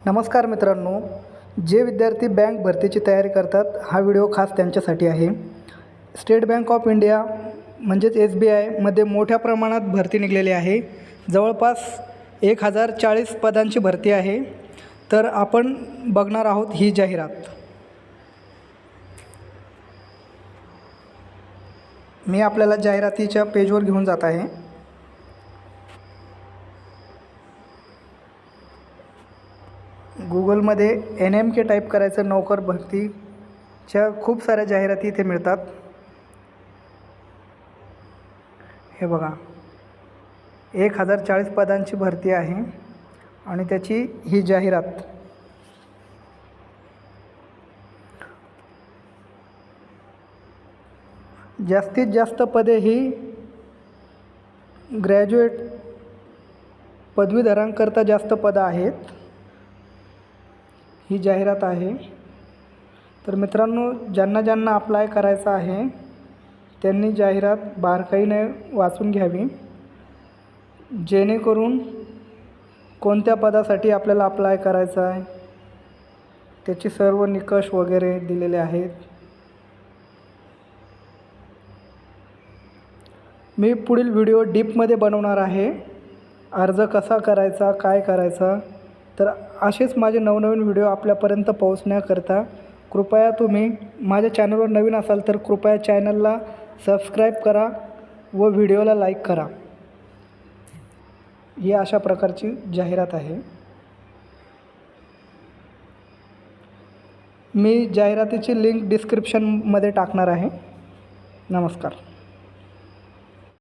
नमस्कार मित्रांनो, जे विद्यार्थी बँक भरतीची तयारी करतात हा व्हिडिओ खास त्यांच्यासाठी आहे। स्टेट बँक ऑफ इंडिया म्हणजेच SBI मध्ये मोठ्या प्रमाणात भरती निघलेली आहे। जवळपास 1040 पदांची भरती आहे। तर आपण बघणार आहोत ही जाहिरात। मी आपल्याला जाहिरातीच्या पेजवर घेऊन जात आहे। गूगलमध्ये NMK टाईप करायचं, नोकर भरतीच्या खूप साऱ्या जाहिराती इथे मिळतात। हे बघा, 1040 पदांची भरती आहे आणि त्याची ही जाहिरात। जास्तीत जास्त पदे ही ग्रॅज्युएट पदवीधरांकरता जास्त पदं आहेत। ही जाहिरात आहे। तर मित्रांनो, ज्यांना अप्लाय करायचं आहे त्यांनी जाहिरात बारकाईने वाचून घ्यावी, जेणेकरून कोणत्या पदासाठी आपल्याला अप्लाय करायचं आहे त्याची सर्व निकष वगैरे दिलेले आहेत। मी पुढील व्हिडिओ डीपमध्ये बनवणार आहे, अर्ज कसा करायचा, काय करायचा। तर असेच माझे नवनवीन व्हिडिओ आपल्यापर्यंत पोहोचण्याकरता कृपया तुम्ही माझ्या चॅनलवर नवीन असाल तर कृपया चॅनलला सबस्क्राईब करा व व्हिडिओला लाईक करा। ही अशा प्रकारची जाहिरात आहे। मी जाहिरातीची लिंक डिस्क्रिप्शनमध्ये टाकणार आहे। नमस्कार।